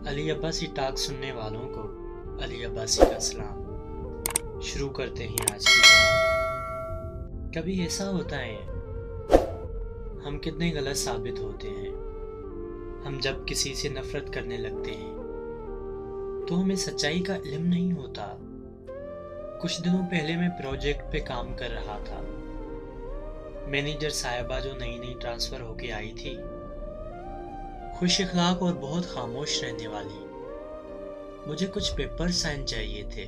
Ali Abbasi talk सुनने वालों को अली अब्बासी का सलाम। शुरू करते हैं आज की कहानी। कभी ऐसा होता है हम कितने गलत साबित होते हैं। हम जब किसी से नफरत करने लगते हैं तो हमें सच्चाई का इल्म नहीं होता। कुछ दिनों पहले मैं प्रोजेक्ट पे काम कर रहा था। मैनेजर साहिबा जो नई नई ट्रांसफर होके आई थी, खुश इखलाक और बहुत खामोश रहने वाली, मुझे कुछ पेपर साइन चाहिए थे।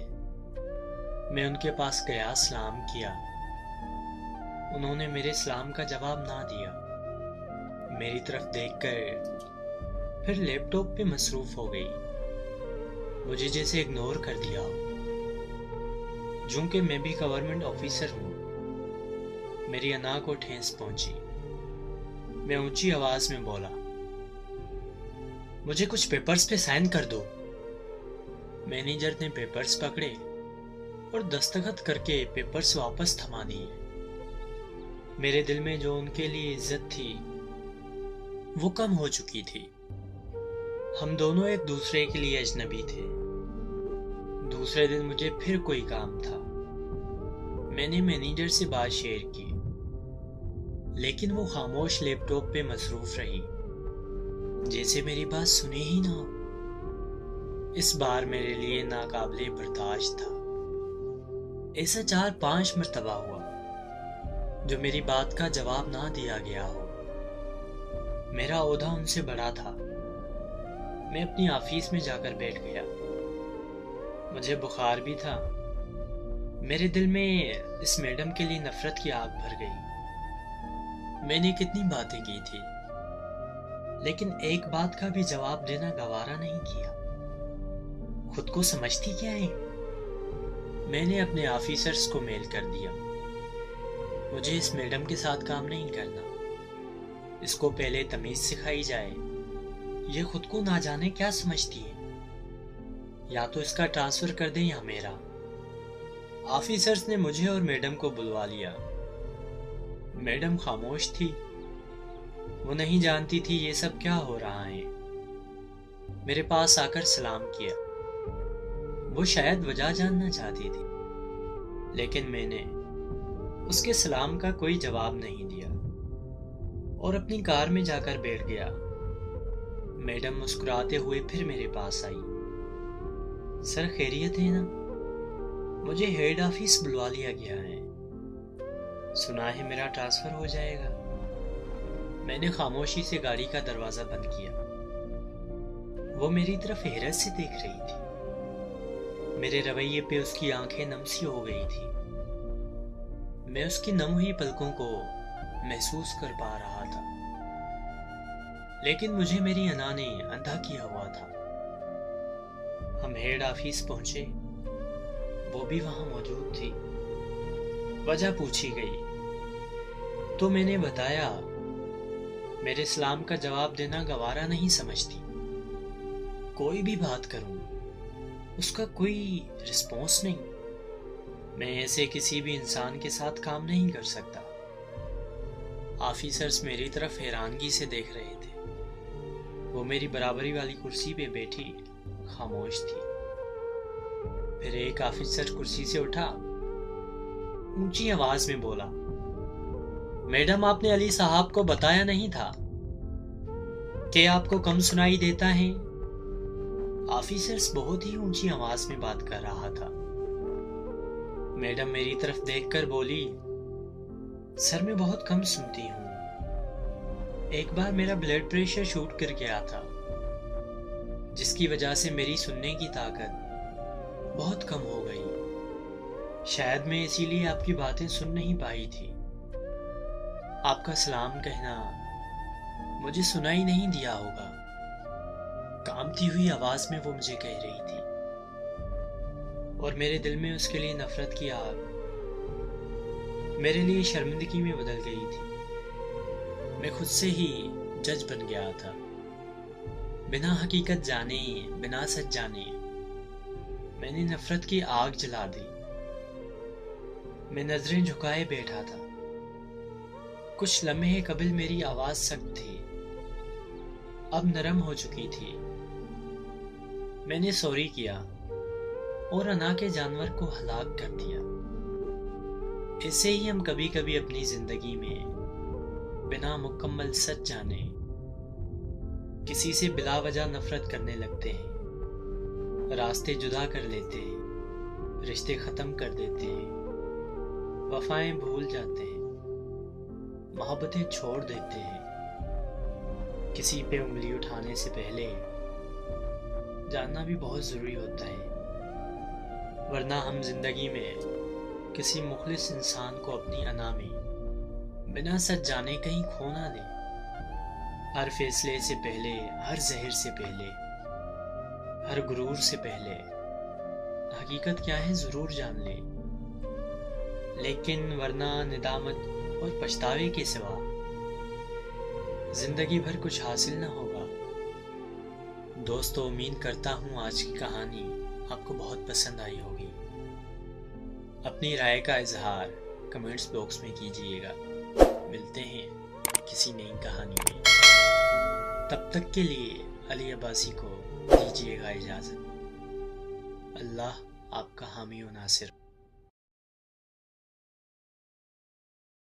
मैं उनके पास गया, सलाम किया। उन्होंने मेरे सलाम का जवाब ना दिया। मेरी तरफ देखकर फिर लैपटॉप पे मसरूफ हो गई। मुझे जैसे इग्नोर कर दिया हो। जूं कि मैं भी गवर्नमेंट ऑफिसर हूं, मेरी अना को ठेस पहुंची। मैं ऊंची आवाज में बोला, मुझे कुछ पेपर्स पे साइन कर दो। मैनेजर ने पेपर्स पकड़े और दस्तखत करके पेपर्स वापस थमा दिए। मेरे दिल में जो उनके लिए इज्जत थी वो कम हो चुकी थी। हम दोनों एक दूसरे के लिए अजनबी थे। दूसरे दिन मुझे फिर कोई काम था। मैंने मैनेजर से बात शेयर की, लेकिन वो खामोश लैपटॉप पे मसरूफ रही, जैसे मेरी बात सुने ही ना हो। इस बार मेरे लिए नाकाबिले बर्दाश्त था। ऐसा 4-5 मर्तबा हुआ जो मेरी बात का जवाब ना दिया गया हो। मेरा ओहदा उनसे बड़ा था। मैं अपनी ऑफिस में जाकर बैठ गया। मुझे बुखार भी था। मेरे दिल में इस मैडम के लिए नफरत की आग भर गई। मैंने कितनी बातें की थी, लेकिन एक बात का भी जवाब देना गवारा नहीं किया। खुद को समझती क्या है? मैंने अपने ऑफिसर्स को मेल कर दिया, मुझे इस मैडम के साथ काम नहीं करना। इसको पहले तमीज सिखाई जाए। ये खुद को ना जाने क्या समझती है। या तो इसका ट्रांसफर कर दें या मेरा। ऑफिसर्स ने मुझे और मैडम को बुलवा लिया। मैडम खामोश थी। वो नहीं जानती थी ये सब क्या हो रहा है। मेरे पास आकर सलाम किया। वो शायद वजह जानना चाहती थी, लेकिन मैंने उसके सलाम का कोई जवाब नहीं दिया और अपनी कार में जाकर बैठ गया। मैडम मुस्कुराते हुए फिर मेरे पास आई। सर खैरियत है ना? मुझे हेड ऑफिस बुलवा लिया गया है। सुना है मेरा ट्रांसफर हो जाएगा। मैंने खामोशी से गाड़ी का दरवाजा बंद किया। वो मेरी तरफ हैरत से देख रही थी। मेरे रवैये पे उसकी आंखें नम सी हो गई थी। मैं उसकी नम हुई पलकों को महसूस कर पा रहा था, लेकिन मुझे मेरी अना ने अंधा किया हुआ था। हम हेड ऑफिस पहुंचे। वो भी वहां मौजूद थी। वजह पूछी गई तो मैंने बताया, मेरे सलाम का जवाब देना गवारा नहीं समझती। कोई भी बात करूं, उसका कोई रिस्पॉन्स नहीं। मैं ऐसे किसी भी इंसान के साथ काम नहीं कर सकता। ऑफिसर्स मेरी तरफ हैरानगी से देख रहे थे। वो मेरी बराबरी वाली कुर्सी पे बैठी खामोश थी। फिर एक ऑफिसर कुर्सी से उठा, ऊंची आवाज में बोला, मैडम आपने अली साहब को बताया नहीं था कि आपको कम सुनाई देता है? ऑफिसर्स बहुत ही ऊंची आवाज में बात कर रहा था। मैडम मेरी तरफ देखकर बोली, सर मैं बहुत कम सुनती हूँ। एक बार मेरा ब्लड प्रेशर शूट कर गया था, जिसकी वजह से मेरी सुनने की ताकत बहुत कम हो गई। शायद मैं इसीलिए आपकी बातें सुन नहीं पाई थी। आपका सलाम कहना मुझे सुनाई नहीं दिया होगा। कांपती हुई आवाज में वो मुझे कह रही थी, और मेरे दिल में उसके लिए नफरत की आग मेरे लिए शर्मिंदगी में बदल गई थी। मैं खुद से ही जज बन गया था। बिना हकीकत जाने, बिना सच जाने मैंने नफरत की आग जला दी। मैं नजरें झुकाए बैठा था। कुछ लम्हे कबिल मेरी आवाज सख्त थी, अब नरम हो चुकी थी। मैंने सॉरी किया और अना के जानवर को हलाक कर दिया। ऐसे ही हम कभी कभी अपनी जिंदगी में बिना मुकम्मल सच जाने किसी से बिला वजह नफरत करने लगते हैं, रास्ते जुदा कर लेते हैं, रिश्ते खत्म कर देते हैं, वफाएं भूल जाते हैं, मोहब्बतें छोड़ देते हैं। किसी पे उंगली उठाने से पहले जानना भी बहुत ज़रूरी होता है, वरना हम जिंदगी में किसी मुखलिस इंसान को अपनी अना में बिना सच जाने कहीं खो ना दें। हर फैसले से पहले, हर जहर से पहले, हर गुरूर से पहले हकीकत क्या है ज़रूर जान लें, लेकिन वरना निदामत और पछतावे के सिवा जिंदगी भर कुछ हासिल ना होगा। दोस्तों, उम्मीद करता हूँ आज की कहानी आपको बहुत पसंद आई होगी। अपनी राय का इजहार कमेंट्स बॉक्स में कीजिएगा। मिलते हैं किसी नई कहानी में। तब तक के लिए अली अब्बासी को दीजिएगा इजाज़त। अल्लाह आपका हामी व नासिर।